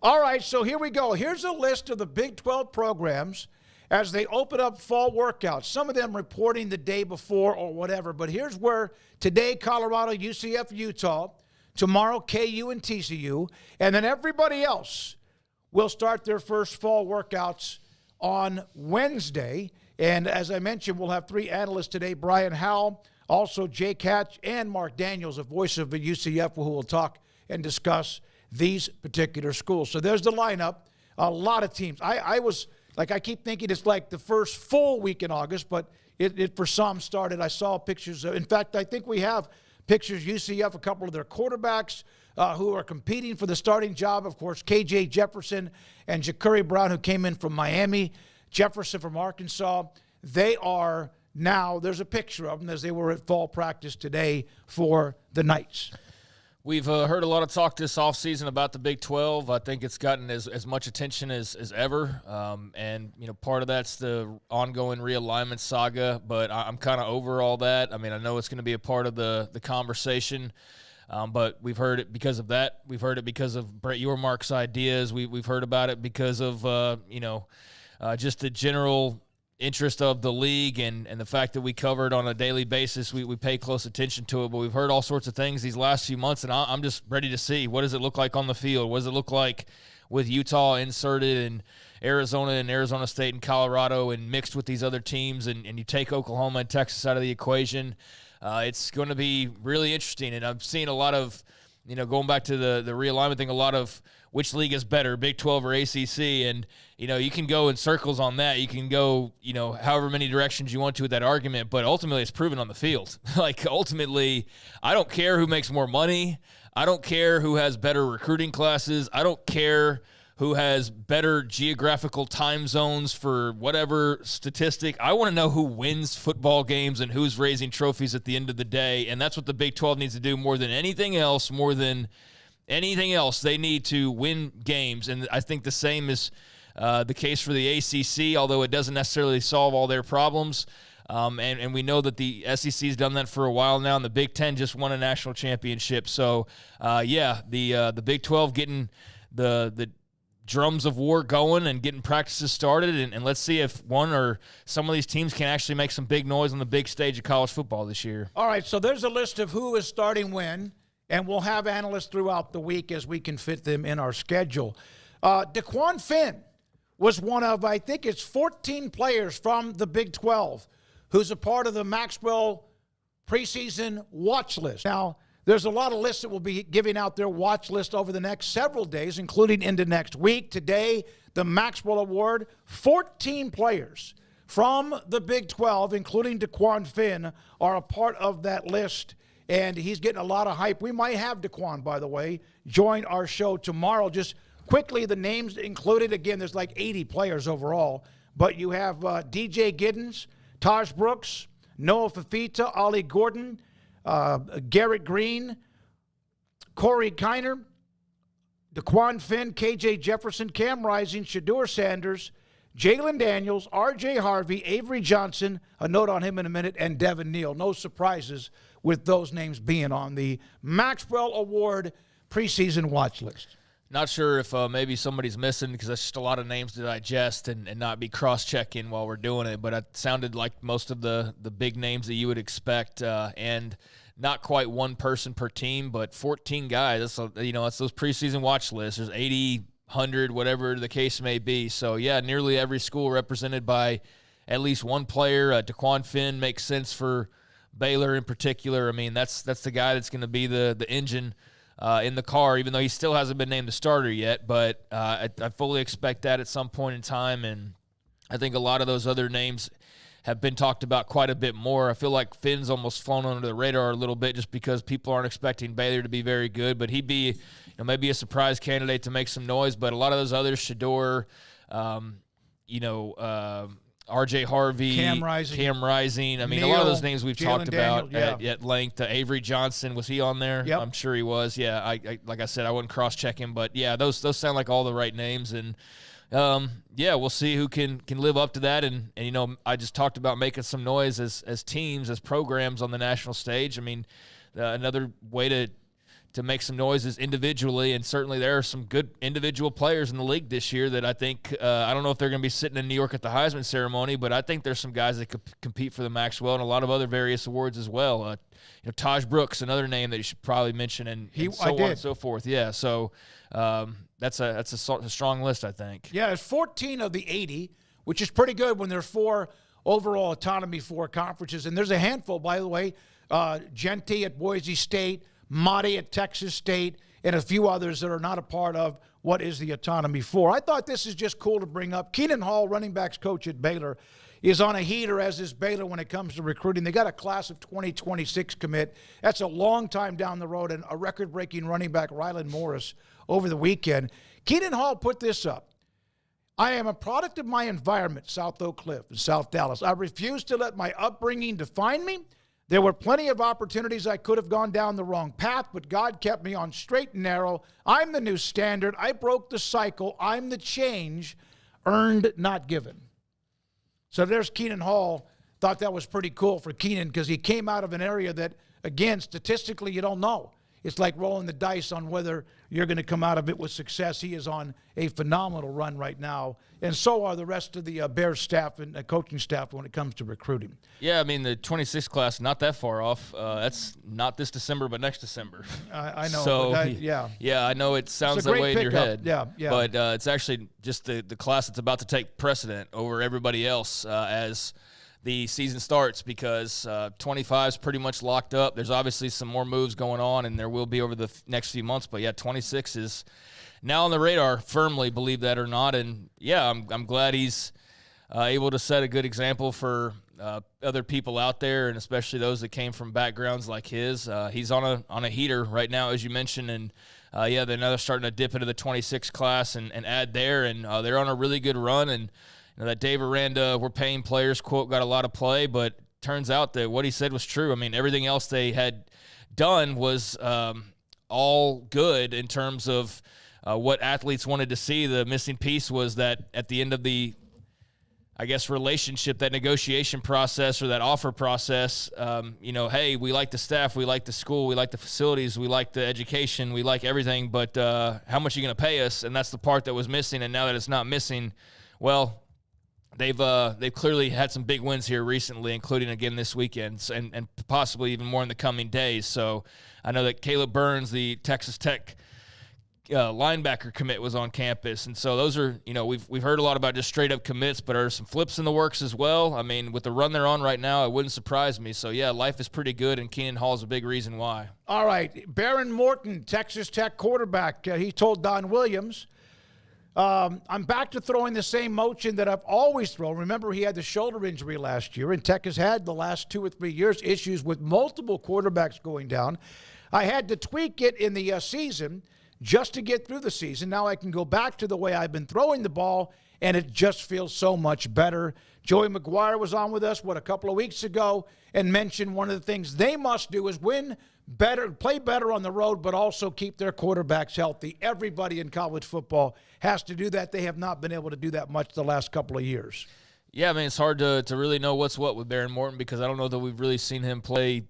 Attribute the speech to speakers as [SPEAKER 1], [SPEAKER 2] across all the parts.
[SPEAKER 1] All right, so here we go. Here's a list of the Big 12 programs as they open up fall workouts. Some of them reporting the day before or whatever, but here's where today Colorado, UCF, Utah, tomorrow KU and TCU, and then everybody else will start their first fall workouts on Wednesday. And as I mentioned, we'll have three analysts today, Brian Howell, also Jake Hatch, and Mark Daniels, a voice of the UCF, who will talk and discuss these particular schools. So there's the lineup. A lot of teams. I keep thinking it's like the first full week in August, but it for some started. I saw pictures. In fact, I think we have pictures, UCF, a couple of their quarterbacks who are competing for the starting job. Of course, KJ Jefferson and Ja'Cory Brown, who came in from Miami, Jefferson from Arkansas. They are now, there's a picture of them as they were at fall practice today for the Knights.
[SPEAKER 2] We've heard a lot of talk this offseason about the Big 12. I think it's gotten as much attention as ever. And, part of that's the ongoing realignment saga, but I'm kind of over all that. I mean, I know it's going to be a part of the conversation, but we've heard it because of that. We've heard it because of Brett Yormark's ideas. We've heard about it because of, just the general interest of the league and the fact that we cover it on a daily basis. We pay close attention to it, but we've heard all sorts of things these last few months, and I'm just ready to see what does it look like on the field. What does it look like with Utah inserted and Arizona State and Colorado and mixed with these other teams, and you take Oklahoma and Texas out of the equation. It's going to be really interesting, and I've seen a lot of, going back to the realignment thing, a lot of which league is better, Big 12 or ACC, and, you can go in circles on that. You can go, however many directions you want to with that argument, but ultimately it's proven on the field. Ultimately, I don't care who makes more money. I don't care who has better recruiting classes. I don't care who has better geographical time zones for whatever statistic. I want to know who wins football games and who's raising trophies at the end of the day, and that's what the Big 12 needs to do more than anything else, They need to win games, and I think the same is the case for the ACC, although it doesn't necessarily solve all their problems. And we know that the SEC has done that for a while now, and the Big Ten just won a national championship. So, the Big 12 getting the drums of war going and getting practices started, and let's see if one or some of these teams can actually make some big noise on the big stage of college football this year. All right, so there's a list of who is starting when, and we'll have analysts throughout the week as we can fit them in our schedule. DeQuan Finn was one of, I think it's 14 players from the Big 12 who's a part of the Maxwell preseason watch list. Now, there's a lot of lists that will be giving out their watch list over the next several days, including into next week. Today, the Maxwell Award, 14 players from the Big 12, including DeQuan Finn, are a part of that list, and he's getting a lot of hype. We might have DeQuan, by the way, join our show tomorrow. Just quickly, the names included, again, there's like 80 players overall, but you have DJ Giddens, Taj Brooks, Noah Fafita, Ollie Gordon, Garrett Green, Corey Kiner, DeQuan Finn, KJ Jefferson, Cam Rising, Shadur Sanders, Jalen Daniels, RJ Harvey, Avery Johnson, a note on him in a minute, and Devin Neal. No surprises with those names being on the Maxwell Award preseason watch list. Not sure if maybe somebody's missing because that's just a lot of names to digest and not be cross-checking while we're doing it. But it sounded like most of the big names that you would expect, and not quite one person per team, but 14 guys. That's those preseason watch lists. There's 80, 100, whatever the case may be. So, yeah, nearly every school represented by at least one player. DeQuan Finn makes sense for Baylor in particular. I mean, that's the guy that's going to be the engine in the car, even though he still hasn't been named the starter yet. But I fully expect that at some point in time, and I think a lot of those other names have been talked about quite a bit more. I feel like Finn's almost flown under the radar a little bit just because people aren't expecting Baylor to be very good, but he'd be maybe a surprise candidate to make some noise. But a lot of those others, Shadur, RJ Harvey, Cam Rising. I mean, Neal, a lot of those names we've talked about at length. Avery Johnson, was he on there?
[SPEAKER 1] Yep.
[SPEAKER 2] I'm sure he was. Yeah, I like I said, I wouldn't cross-check him, but yeah, those sound like all the right names, and we'll see who can live up to that. And I just talked about making some noise as teams, as programs on the national stage. I mean, another way to make some noises individually, and certainly there are some good individual players in the league this year that I think I don't know if they're going to be sitting in New York at the Heisman ceremony, but I think there's some guys that could compete for the Maxwell and a lot of other various awards as well. Taj Brooks, another name that you should probably mention, and so on and so forth. Yeah, so that's a strong list, I think.
[SPEAKER 1] Yeah, it's 14 of the 80, which is pretty good when there's 4 overall Autonomy 4 conferences, and there's a handful, by the way. Genty at Boise State, Motti at Texas State, and a few others that are not a part of what is the Autonomy 4. I thought this is just cool to bring up. Keenan Hall, running backs coach at Baylor, is on a heater, as is Baylor, when it comes to recruiting. They got a class of 2026 commit. That's a long time down the road, and a record-breaking running back, Ryland Morris, over the weekend. Keenan Hall put this up. I am a product of my environment, South Oak Cliff and South Dallas. I refuse to let my upbringing define me. There were plenty of opportunities I could have gone down the wrong path, but God kept me on straight and narrow. I'm the new standard. I broke the cycle. I'm the change, earned, not given. So there's Keenan Hall. Thought that was pretty cool for Keenan because he came out of an area that, again, statistically you don't know. It's like rolling the dice on whether you're going to come out of it with success. He is on a phenomenal run right now, and so are the rest of the Bears staff and coaching staff when it comes to recruiting.
[SPEAKER 2] Yeah, I mean, the 26th class, not that far off. That's not this December, but next December.
[SPEAKER 1] I know.
[SPEAKER 2] So,
[SPEAKER 1] yeah,
[SPEAKER 2] I know it sounds that way in your head.
[SPEAKER 1] Yeah.
[SPEAKER 2] But it's actually just the class that's about to take precedent over everybody else as the season starts, because 25 is pretty much locked up. There's obviously some more moves going on, and there will be over the next few months. But, 26 is now on the radar, firmly, believe that or not. And, I'm glad he's able to set a good example for other people out there, and especially those that came from backgrounds like his. He's on a heater right now, as you mentioned, and they're now starting to dip into the 26 class and add there, and they're on a really good run. And that Dave Aranda, we're paying players quote, got a lot of play, but turns out that what he said was true. I mean, everything else they had done was all good in terms of what athletes wanted to see. The missing piece was that at the end of the, relationship, that negotiation process or that offer process, hey, we like the staff, we like the school, we like the facilities, we like the education, we like everything, but how much are you going to pay us? And that's the part that was missing, and now that it's not missing, well, they've clearly had some big wins here recently, including again this weekend, and possibly even more in the coming days. So I know that Caleb Burns, the Texas Tech linebacker commit, was on campus, and so those are, we've heard a lot about just straight up commits, but are some flips in the works as well. I mean, with the run they're on right now, it wouldn't surprise me. So life is pretty good, and Keenan Hall is a big reason why.
[SPEAKER 1] All right, Behren Morton, Texas Tech quarterback, he told Don Williams, I'm back to throwing the same motion that I've always thrown. Remember, he had the shoulder injury last year, and Tech has had the last 2 or 3 years issues with multiple quarterbacks going down. I had to tweak it in the season just to get through the season. Now I can go back to the way I've been throwing the ball, and it just feels so much better. Joey McGuire was on with us, a couple of weeks ago, and mentioned one of the things they must do is win better, play better on the road, but also keep their quarterbacks healthy. Everybody in college football has to do that. They have not been able to do that much the last couple of years.
[SPEAKER 2] Yeah, I mean, it's hard to really know what's what with Behren Morton, because I don't know that we've really seen him play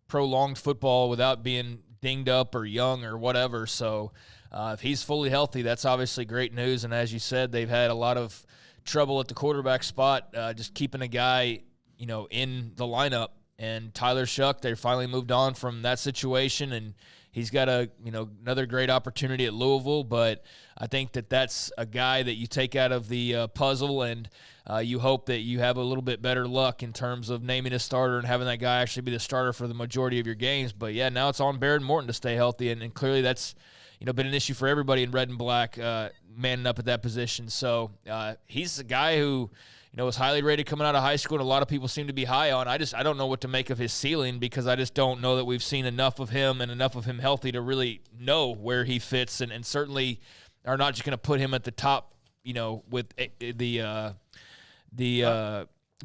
[SPEAKER 2] prolonged football without being dinged up or young or whatever. So if he's fully healthy, that's obviously great news. And as you said, they've had a lot of trouble at the quarterback spot, just keeping a guy, in the lineup. And Tyler Shuck, they finally moved on from that situation, and he's got another great opportunity at Louisville. But I think that that's a guy that you take out of the puzzle, and you hope that you have a little bit better luck in terms of naming a starter and having that guy actually be the starter for the majority of your games. But now it's on Behren Morton to stay healthy, and clearly that's been an issue for everybody in red and black, manning up at that position. So he's a guy who was highly rated coming out of high school, and a lot of people seem to be high on. I don't know what to make of his ceiling, because I just don't know that we've seen enough of him and enough of him healthy to really know where he fits, and certainly are not just going to put him at the top, with the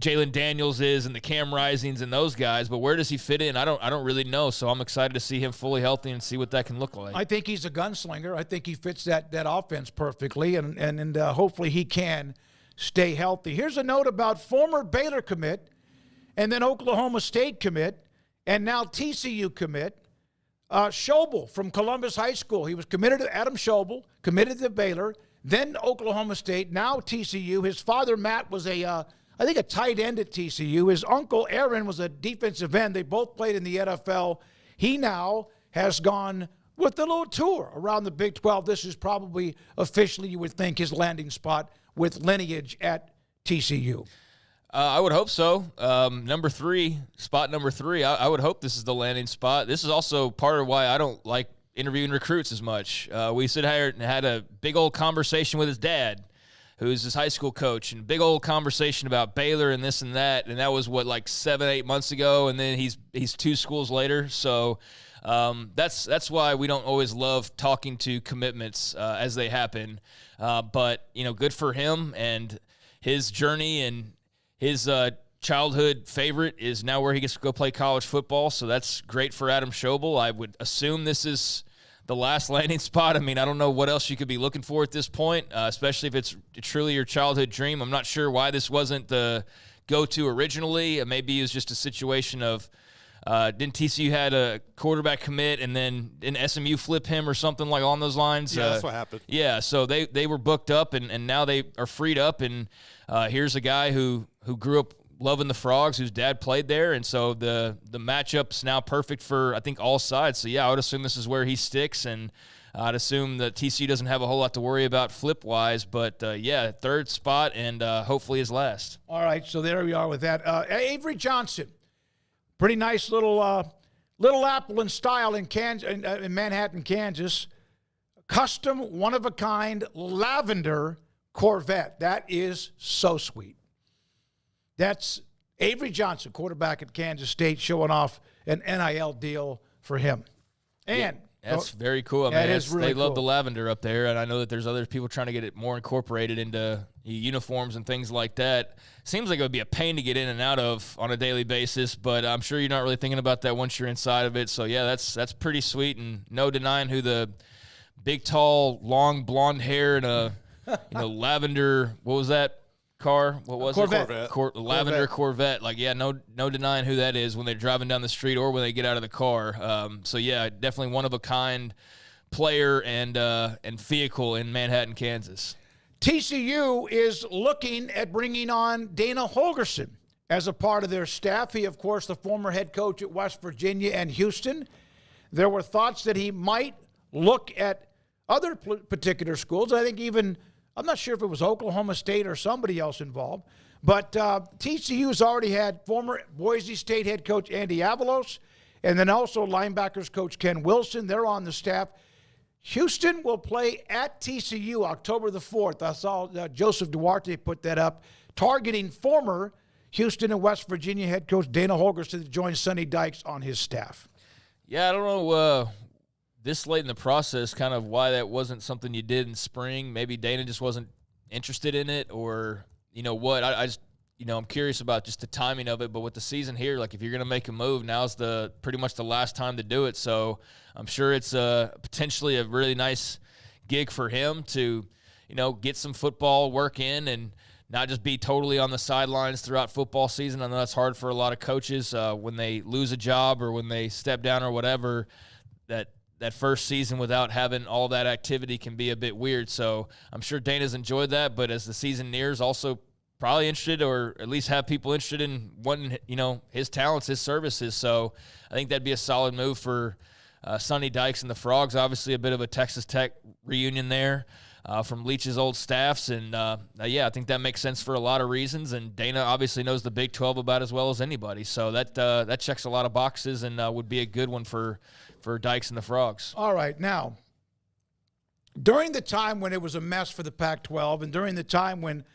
[SPEAKER 2] Jalen Daniels and the Cam Risings and those guys, but where does he fit in? I don't really know, so I'm excited to see him fully healthy and see what that can look like.
[SPEAKER 1] I think he's a gunslinger. I think he fits that offense perfectly, and hopefully he can stay healthy. Here's a note about former Baylor commit, and then Oklahoma State commit, and now TCU commit, Schobel from Columbus High School. He was committed to Adam Schobel, committed to Baylor, then Oklahoma State, now TCU. His father, Matt, was I think a tight end at TCU. His uncle, Aaron, was a defensive end. They both played in the NFL. He now has gone with a little tour around the Big 12. This is probably officially, you would think, his landing spot with lineage at TCU.
[SPEAKER 2] I would hope so. Spot number three, I would hope this is the landing spot. This is also part of why I don't like interviewing recruits as much. We sit here and had a big old conversation with his dad, who's his high school coach, and big old conversation about Baylor and this and that, and that was, 7-8 months ago, and then he's 2 schools later. So that's why we don't always love talking to commitments as they happen. But, good for him and his journey, and his childhood favorite is now where he gets to go play college football, so that's great for Adam Schobel. I would assume this is the last landing spot. I mean, I don't know what else you could be looking for at this point, especially if it's truly your childhood dream. I'm not sure why this wasn't the go-to originally. Maybe it was just a situation of didn't TCU had a quarterback commit and then didn't SMU flip him or something like along those lines?
[SPEAKER 3] Yeah, that's what happened.
[SPEAKER 2] Yeah, so they were booked up, and now they are freed up, and here's a guy who grew up loving the Frogs, whose dad played there, and so the matchup's now perfect for, I think, all sides. So, yeah, I would assume this is where he sticks, and I'd assume that TCU doesn't have a whole lot to worry about flip-wise, but, yeah, third spot and hopefully his last.
[SPEAKER 1] All right, so there we are with that. Avery Johnson, pretty nice little apple in style in Manhattan, Kansas. Custom, one-of-a-kind, lavender Corvette. That is so sweet. That's Avery Johnson, quarterback at Kansas State, showing off an NIL deal for him. And
[SPEAKER 2] that's very cool. I mean,
[SPEAKER 1] really
[SPEAKER 2] they love
[SPEAKER 1] cool.
[SPEAKER 2] the lavender up there, and I know that there's other people trying to get it more incorporated into uniforms and things like that. Seems like it would be a pain to get in and out of on a daily basis, but I'm sure you're not really thinking about that once you're inside of it. So, yeah, that's pretty sweet, and no denying who the big, tall, long blonde hair and a lavender, what was that car? What was
[SPEAKER 1] Corvette.
[SPEAKER 2] it? Lavender Corvette. Like, yeah, no denying who that is when they're driving down the street or when they get out of the car. So, yeah, definitely one-of-a-kind player and vehicle in Manhattan, Kansas.
[SPEAKER 1] TCU is looking at bringing on Dana Holgorsen as a part of their staff. He, of course, the former head coach at West Virginia and Houston. There were thoughts that he might look at other particular schools. I think even – I'm not sure if it was Oklahoma State or somebody else involved, but TCU's already had former Boise State head coach Andy Avalos, and then also linebackers coach Ken Wilson. They're on the staff. Houston will play at TCU October the 4th. I saw Joseph Duarte put that up, targeting former Houston and West Virginia head coach Dana Holgorsen to join Sonny Dykes on his staff.
[SPEAKER 2] Yeah, I don't know this late in the process kind of why that wasn't something you did in spring. Maybe Dana just wasn't interested in it, or what. I just I'm curious about just the timing of it. But with the season here, like if you're going to make a move, now's pretty much the last time to do it. So I'm sure it's potentially a really nice gig for him to get some football work in and not just be totally on the sidelines throughout football season. I know that's hard for a lot of coaches when they lose a job or when they step down or whatever. That first season without having all that activity can be a bit weird. So I'm sure Dana's enjoyed that, but as the season nears, also probably interested, or at least have people interested in wanting, his talents, his services. So I think that'd be a solid move for Sonny Dykes and the Frogs. Obviously a bit of a Texas Tech reunion there from Leach's old staffs. And, yeah, I think that makes sense for a lot of reasons. And Dana obviously knows the Big 12 about as well as anybody. So that checks a lot of boxes and would be a good one for Dykes and the Frogs.
[SPEAKER 1] All right. Now, during the time when it was a mess for the Pac-12 and during the time when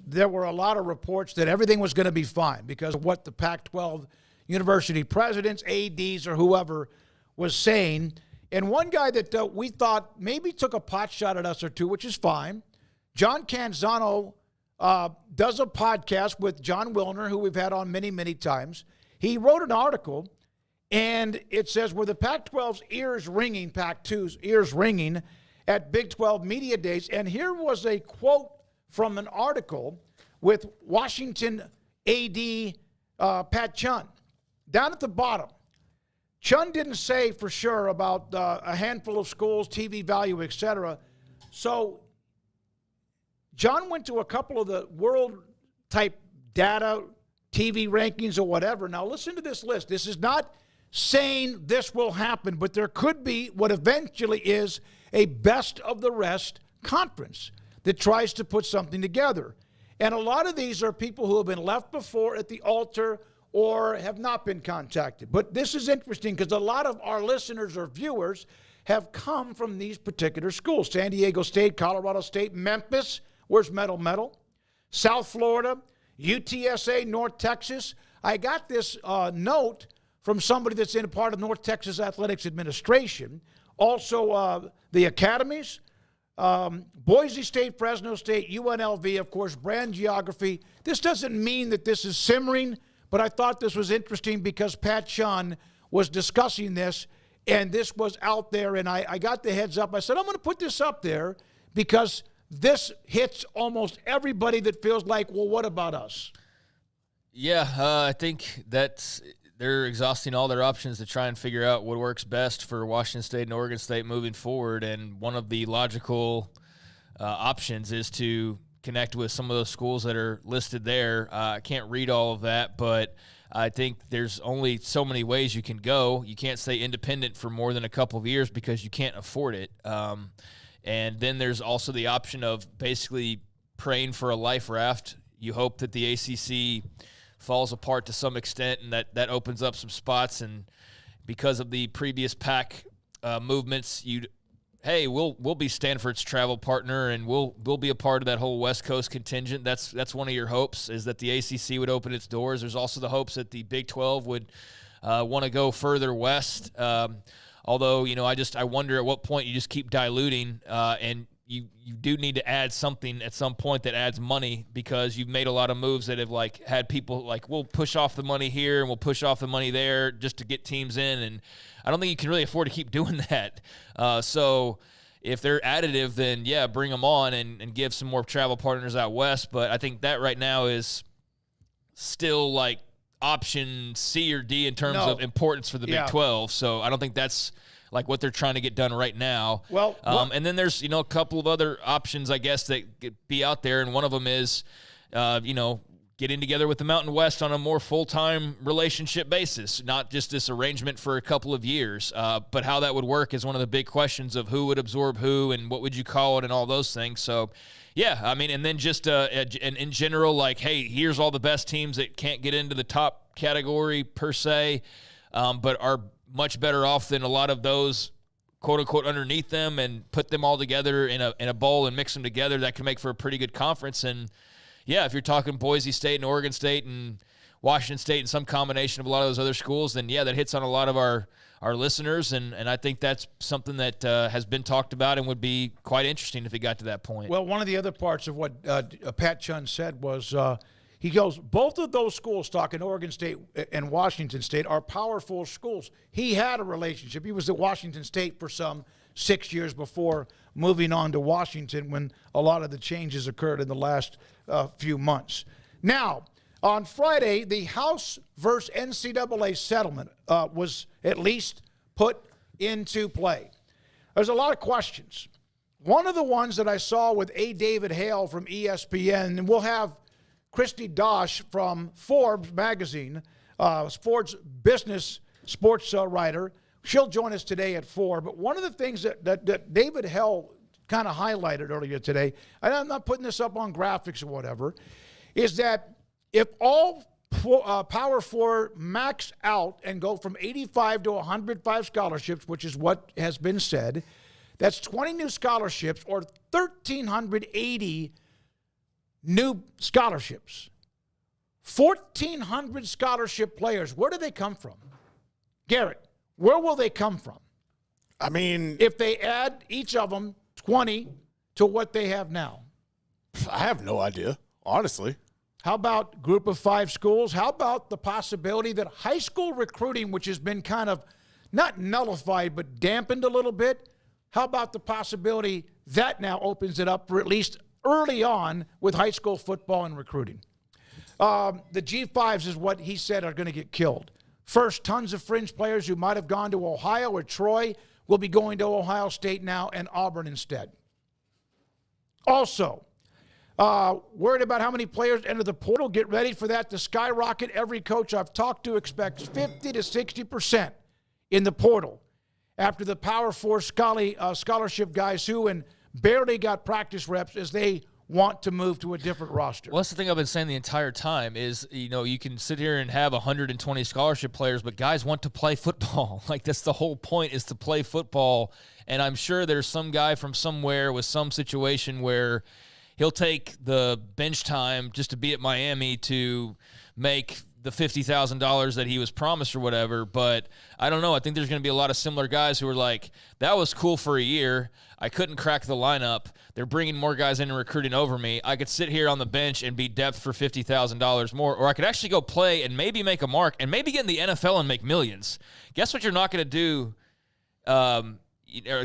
[SPEAKER 1] there were a lot of reports that everything was going to be fine because of what the Pac-12 university presidents, ADs, or whoever was saying, and one guy that we thought maybe took a pot shot at us or two, which is fine, John Canzano does a podcast with John Wilner, who we've had on many, many times. He wrote an article, and it says, were the Pac-12's ears ringing, Pac-2's ears ringing at Big 12 Media Days? And here was a quote from an article with Washington AD Pat Chun. Down at the bottom, Chun didn't say for sure about a handful of schools, TV value, etc. So John went to a couple of the world-type data, TV rankings or whatever. Now listen to this list. This is not saying this will happen, but there could be what eventually is a best of the rest conference that tries to put something together. And a lot of these are people who have been left before at the altar or have not been contacted. But this is interesting because a lot of our listeners or viewers have come from these particular schools. San Diego State, Colorado State, Memphis, where's Metal? South Florida, UTSA, North Texas. I got this note from somebody that's in a part of North Texas Athletics Administration. Also, the academies, Boise State, Fresno State, UNLV, of course, brand geography. This doesn't mean that this is simmering, but I thought this was interesting because Pat Chun was discussing this, and this was out there, and I got the heads up. I said, I'm going to put this up there because this hits almost everybody that feels like, well, what about us?
[SPEAKER 2] Yeah, I think that's they're exhausting all their options to try and figure out what works best for Washington State and Oregon State moving forward. And one of the logical options is to connect with some of those schools that are listed there. I can't read all of that, but I think there's only so many ways you can go. You can't stay independent for more than a couple of years because you can't afford it. And then there's also the option of basically praying for a life raft. You hope that the ACC falls apart to some extent, and that opens up some spots. And because of the previous PAC movements, we'll be Stanford's travel partner, and we'll be a part of that whole West Coast contingent. That's one of your hopes, is that the ACC would open its doors. There's also the hopes that the Big 12 would want to go further west. Although, I wonder at what point you just keep diluting, and you do need to add something at some point that adds money, because you've made a lot of moves that have had people we'll push off the money here and we'll push off the money there just to get teams in. And I don't think you can really afford to keep doing that. So if they're additive, then yeah, bring them on and give some more travel partners out west. But I think that right now is still option C or D in terms of importance for the Big 12. So I don't think that's what they're trying to get done right now.
[SPEAKER 1] Well,
[SPEAKER 2] and then there's, a couple of other options, I guess, that could be out there. And one of them is, getting together with the Mountain West on a more full-time relationship basis, not just this arrangement for a couple of years. But how that would work is one of the big questions of who would absorb who and what would you call it and all those things. So, yeah, and then just in general, hey, here's all the best teams that can't get into the top category per se, but are much better off than a lot of those quote unquote underneath them, and put them all together in a bowl and mix them together. That can make for a pretty good conference. And yeah, if you're talking Boise State and Oregon State and Washington State and some combination of a lot of those other schools, then yeah, that hits on a lot of our listeners. And I think that's something that has been talked about and would be quite interesting if it got to that point.
[SPEAKER 1] Well, one of the other parts of what Pat Chun said was, he goes, both of those schools, talking Oregon State and Washington State, are powerful schools. He had a relationship. He was at Washington State for some 6 years before moving on to Washington, when a lot of the changes occurred in the last few months. Now, on Friday, the House versus NCAA settlement was at least put into play. There's a lot of questions. One of the ones that I saw with A. David Hale from ESPN, and we'll have Christy Dosh from Forbes magazine, sports business sports writer. She'll join us today at 4. But one of the things that David Hell kind of highlighted earlier today, and I'm not putting this up on graphics or whatever, is that if all Power 4 max out and go from 85 to 105 scholarships, which is what has been said, that's 20 new scholarships or 1,380 new scholarships. 1,400 scholarship players. Where do they come from? Garrett, where will they come from?
[SPEAKER 3] I mean,
[SPEAKER 1] if they add each of them 20 to what they have now.
[SPEAKER 3] I have no idea, honestly.
[SPEAKER 1] How about group of 5 schools? How about the possibility that high school recruiting, which has been kind of not nullified but dampened a little bit, how about the possibility that now opens it up for at least early on with high school football and recruiting? The G5s is what he said are going to get killed. First, tons of fringe players who might have gone to Ohio or Troy will be going to Ohio State now and Auburn instead. Also, worried about how many players enter the portal. Get ready for that to skyrocket. Every coach I've talked to expects 50 to 60% in the portal after the Power Four scholarship guys who barely got practice reps as they want to move to a different roster.
[SPEAKER 2] Well, that's the thing I've been saying the entire time is, you can sit here and have 120 scholarship players, but guys want to play football. Like, that's the whole point, is to play football. And I'm sure there's some guy from somewhere with some situation where he'll take the bench time just to be at Miami to make the $50,000 that he was promised or whatever. But I don't know. I think there's going to be a lot of similar guys who are like, that was cool for a year. I couldn't crack the lineup. They're bringing more guys in and recruiting over me. I could sit here on the bench and be depth for $50,000 more, or I could actually go play and maybe make a mark and maybe get in the NFL and make millions. Guess what you're not going to do?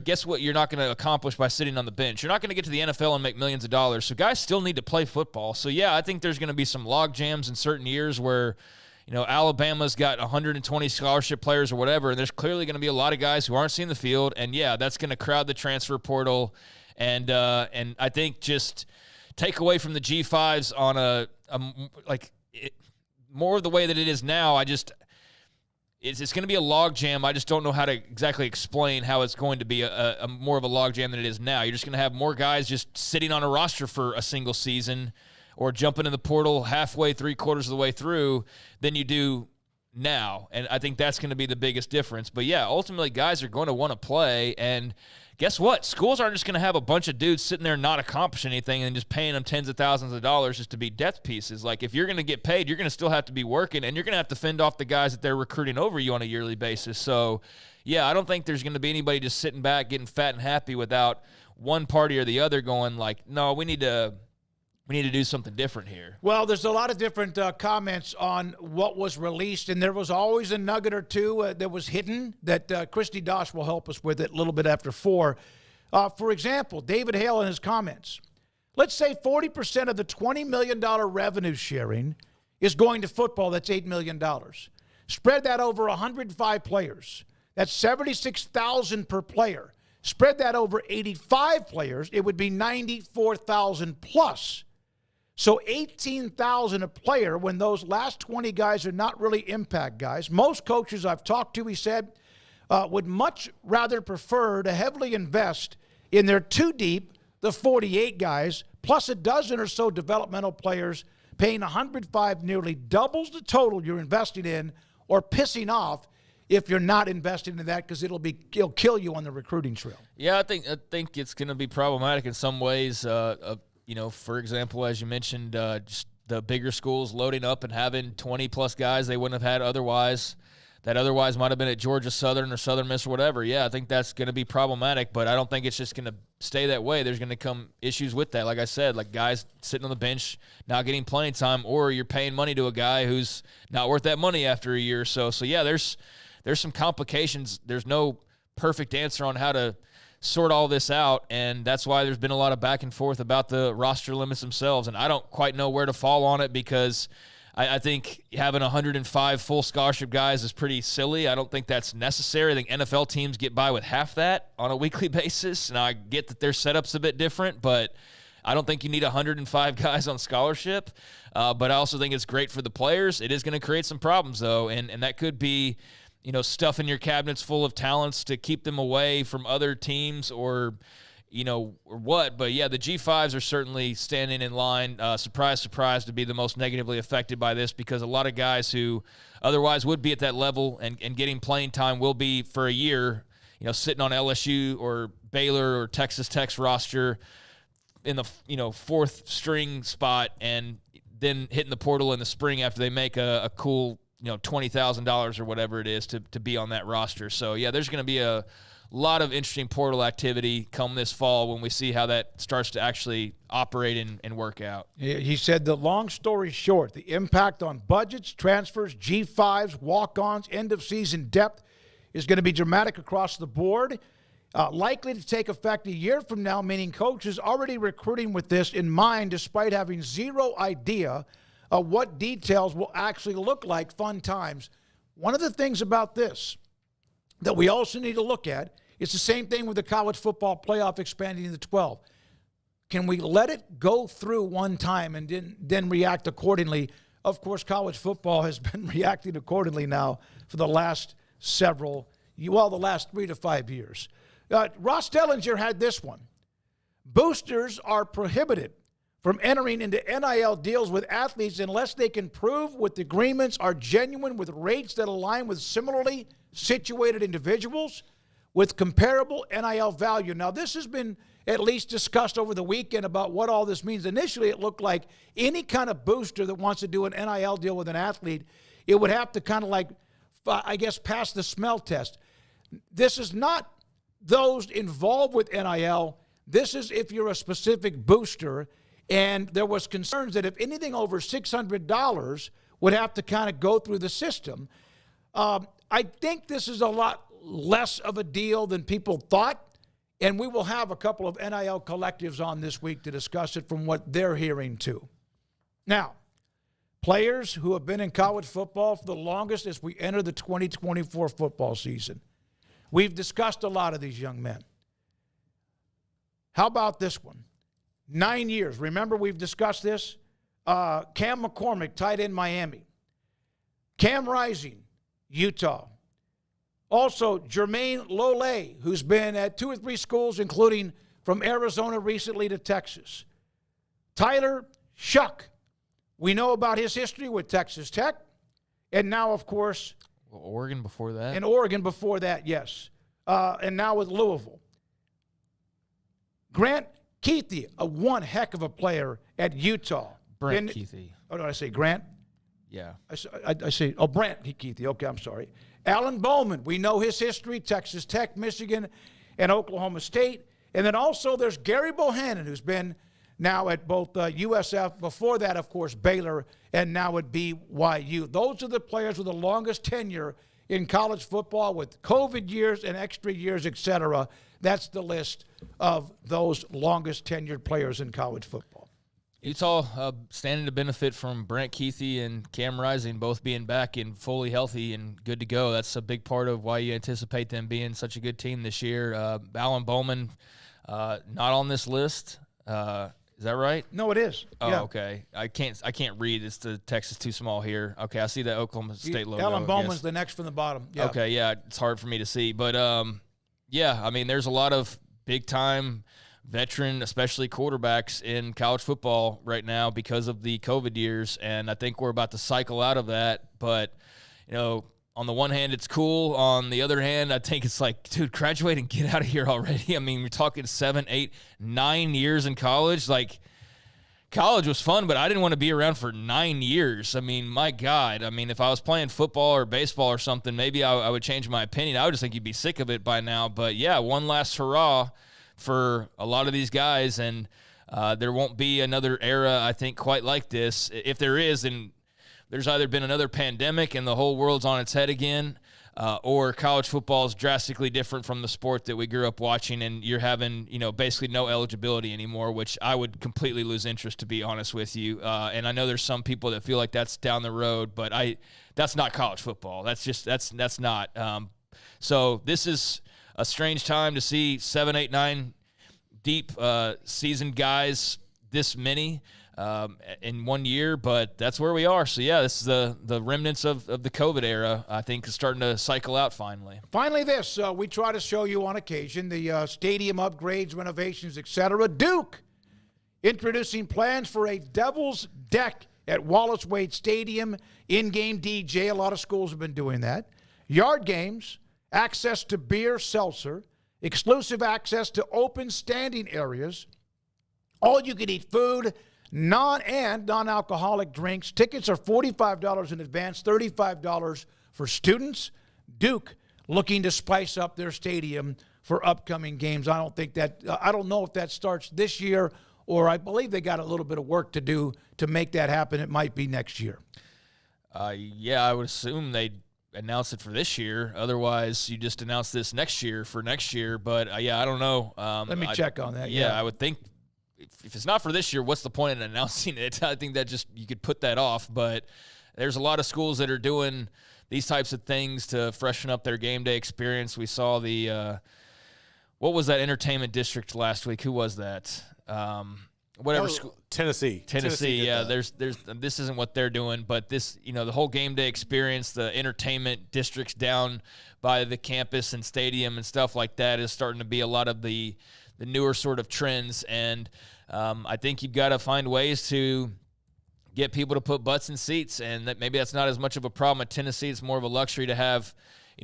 [SPEAKER 2] Guess what you're not going to accomplish by sitting on the bench? You're not going to get to the NFL and make millions of dollars. So guys still need to play football. So, yeah, I think there's going to be some log jams in certain years where, Alabama's got 120 scholarship players or whatever, and there's clearly going to be a lot of guys who aren't seeing the field. And, yeah, that's going to crowd the transfer portal. And I think just take away from the G5s on more of the way that it is now. It's going to be a log jam. I just don't know how to exactly explain how it's going to be a more of a log jam than it is now. You're just going to have more guys just sitting on a roster for a single season or jumping in the portal halfway, 3/4 of the way through than you do now. And I think that's going to be the biggest difference. But, yeah, ultimately guys are going to want to play. And guess what? Schools aren't just going to have a bunch of dudes sitting there not accomplishing anything and just paying them tens of thousands of dollars just to be depth pieces. Like, if you're going to get paid, you're going to still have to be working, and you're going to have to fend off the guys that they're recruiting over you on a yearly basis. So, yeah, I don't think there's going to be anybody just sitting back getting fat and happy without one party or the other going like, no, we need to do something different here.
[SPEAKER 1] Well, there's a lot of different comments on what was released, and there was always a nugget or two that was hidden that Christy Dosh will help us with it a little bit after 4. For example, David Hale in his comments. Let's say 40% of the $20 million revenue sharing is going to football. That's $8 million. Spread that over 105 players. That's $76,000 per player. Spread that over 85 players. It would be $94,000 plus. So $18,000 a player when those last 20 guys are not really impact guys. Most coaches I've talked to, he said, would much rather prefer to heavily invest in their too deep, the 48 guys, plus a dozen or so developmental players. Paying $105 nearly doubles the total you're investing in, or pissing off if you're not investing in that, because it'll kill you on the recruiting trail.
[SPEAKER 2] Yeah, I think it's going to be problematic in some ways. For example, as you mentioned, just the bigger schools loading up and having 20-plus guys they wouldn't have had otherwise, that otherwise might have been at Georgia Southern or Southern Miss or whatever. Yeah, I think that's going to be problematic, but I don't think it's just going to stay that way. There's going to come issues with that. Like I said, like guys sitting on the bench, not getting playing time, or you're paying money to a guy who's not worth that money after a year or so. So, yeah, there's some complications. There's no perfect answer on how to sort all this out, and that's why there's been a lot of back and forth about the roster limits themselves, and I don't quite know where to fall on it, because I think having 105 full scholarship guys is pretty silly. I don't think that's necessary. I think NFL teams get by with half that on a weekly basis, and I get that their setup's a bit different, but I don't think you need 105 guys on scholarship, but I also think it's great for the players. It is going to create some problems, though, and that could be stuffing your cabinets full of talents to keep them away from other teams or what. But, yeah, the G5s are certainly standing in line, surprise, surprise, to be the most negatively affected by this, because a lot of guys who otherwise would be at that level and getting playing time will be for a year, sitting on LSU or Baylor or Texas Tech's roster in the, fourth string spot, and then hitting the portal in the spring after they make a cool $20,000 or whatever it is to be on that roster. So, yeah, there's going to be a lot of interesting portal activity come this fall when we see how that starts to actually operate and work out.
[SPEAKER 1] He said the long story short, the impact on budgets, transfers, G5s, walk-ons, end-of-season depth is going to be dramatic across the board, likely to take effect a year from now, meaning coaches already recruiting with this in mind despite having zero idea what details will actually look like. Fun times one of the things about this that we also need to look at, it's the same thing with the college football playoff expanding to 12. Can we let it go through one time and then react accordingly? Of course, college football has been reacting accordingly now for the last the last 3 to 5 years. Ross Dellinger had this one. Boosters are prohibited from entering into NIL deals with athletes unless they can prove with agreements are genuine with rates that align with similarly situated individuals with comparable NIL value. Now, this has been at least discussed over the weekend about what all this means. Initially, it looked like any kind of booster that wants to do an NIL deal with an athlete, it would have to kind of like, I guess, pass the smell test. This is not those involved with NIL. This is if you're a specific booster, and there was concerns that if anything over $600 would have to kind of go through the system. I think this is a lot less of a deal than people thought, and we will have a couple of NIL collectives on this week to discuss it from what they're hearing too. Now, players who have been in college football for the longest as we enter the 2024 football season. We've discussed a lot of these young men. How about this one? 9 years. Remember, we've discussed this. Cam McCormick, tight end, Miami. Cam Rising, Utah. Also, Jermaine Lole, who's been at 2 or 3 schools, including from Arizona recently to Texas. Tyler Shuck. We know about his history with Texas Tech. And now, of course,
[SPEAKER 2] Oregon before that.
[SPEAKER 1] And Oregon before that, yes. And now with Louisville. Grant Keithy, one heck of a player at Utah.
[SPEAKER 2] Brent Keithy.
[SPEAKER 1] Oh, did I say Grant?
[SPEAKER 2] Yeah.
[SPEAKER 1] I say, Brent Keithy. Okay, I'm sorry. Alan Bowman, we know his history, Texas Tech, Michigan, and Oklahoma State. And then also there's Gary Bohannon, who's been now at both USF, before that, of course, Baylor, and now at BYU. Those are the players with the longest tenure in college football with COVID years and extra years, et cetera. That's the list of those longest tenured players in college football.
[SPEAKER 2] Utah standing to benefit from Brent Keithy and Cam Rising both being back and fully healthy and good to go. That's a big part of why you anticipate them being such a good team this year. Alan Bowman, not on this list. Is that right?
[SPEAKER 1] No, it is.
[SPEAKER 2] Oh,
[SPEAKER 1] yeah.
[SPEAKER 2] Okay. I can't read. It's the text is too small here. Okay, I see that Oklahoma State logo.
[SPEAKER 1] Alan Bowman's the next from the bottom. Yeah.
[SPEAKER 2] Okay, yeah, it's hard for me to see. But, yeah, I mean, there's a lot of big-time veteran, especially quarterbacks in college football right now because of the COVID years, and I think we're about to cycle out of that. But, you know, on the one hand, it's cool. On the other hand, I think it's like, dude, graduate and get out of here already. I mean, we're talking 7, 8, 9 years in college. Like, college was fun, but I didn't want to be around for 9 years. I mean, my God. I mean, if I was playing football or baseball or something, maybe I would change my opinion. I would just think you'd be sick of it by now. But, yeah, one last hurrah for a lot of these guys, and there won't be another era, I think, quite like this. If there is, then there's either been another pandemic and the whole world's on its head again, or college football is drastically different from the sport that we grew up watching, and you're having, you know, basically no eligibility anymore, which I would completely lose interest, to be honest with you. And I know there's some people that feel like that's down the road, but that's not college football. That's not. So this is a strange time to see 7, 8, 9 deep seasoned guys, this many in 1 year, but that's where we are. So, yeah, this is the remnants of the COVID era, I think, is starting to cycle out finally.
[SPEAKER 1] Finally, this. We try to show you on occasion the stadium upgrades, renovations, etc. Duke introducing plans for a Devil's Deck at Wallace Wade Stadium, in-game DJ. A lot of schools have been doing that. Yard games, access to beer, seltzer, exclusive access to open standing areas, all-you-can-eat food, non-alcoholic drinks. Tickets are $45 in advance, $35 for students. Duke looking to spice up their stadium for upcoming games. I don't know if that starts this year, or I believe they got a little bit of work to do to make that happen. It might be next year.
[SPEAKER 2] Yeah, I would assume they'd announce it for this year. Otherwise, you just announce this next year for next year. But, yeah, I don't know.
[SPEAKER 1] Let me check on that.
[SPEAKER 2] Yeah, I would think if it's not for this year, what's the point in announcing it? I think that just you could put that off. But there's a lot of schools that are doing these types of things to freshen up their game day experience. We saw the what was that entertainment district last week? Who was that? Whatever school.
[SPEAKER 3] Tennessee.
[SPEAKER 2] Yeah, there's this isn't what they're doing, but this, the whole game day experience, the entertainment districts down by the campus and stadium and stuff like that is starting to be a lot of the newer sort of trends. And I think you've got to find ways to get people to put butts in seats, and that maybe that's not as much of a problem at Tennessee. It's more of a luxury to have,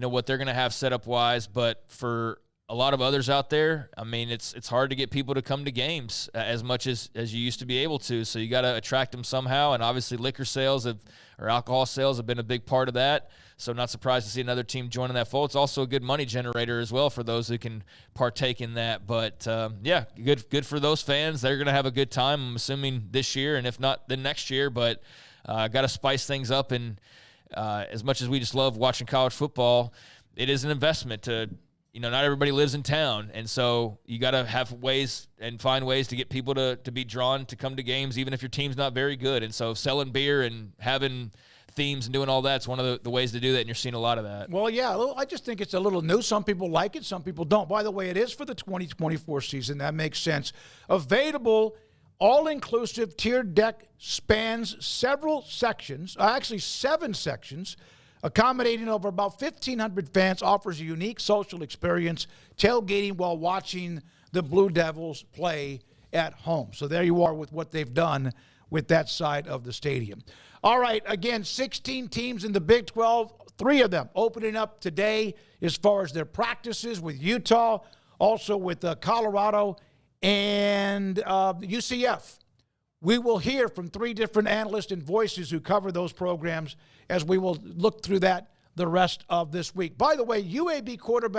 [SPEAKER 2] what they're going to have setup wise. But for a lot of others out there, I mean, it's hard to get people to come to games as much as you used to be able to. So you got to attract them somehow, and obviously liquor sales or alcohol sales have been a big part of that. So not surprised to see another team joining that fold. It's also a good money generator as well for those who can partake in that. But yeah, good for those fans. They're going to have a good time, I'm assuming, this year, and if not, then next year. But got to spice things up, and as much as we just love watching college football, it is an investment to. Not everybody lives in town, and so you got to have ways and find ways to get people to be drawn to come to games, even if your team's not very good. And so selling beer and having themes and doing all that's one of the ways to do that, and you're seeing a lot of that.
[SPEAKER 1] Well, yeah, I just think it's a little new. Some people like it, some people don't. By the way, it is for the 2024 season. That makes sense. Available, all-inclusive tiered deck spans several sections, actually 7 sections, accommodating over about 1,500 fans, offers a unique social experience, tailgating while watching the Blue Devils play at home. So there you are with what they've done with that side of the stadium. All right, again, 16 teams in the Big 12, 3 of them opening up today as far as their practices with Utah, also with Colorado and UCF. We will hear from 3 different analysts and voices who cover those programs as we will look through that the rest of this week. By the way, UAB quarterback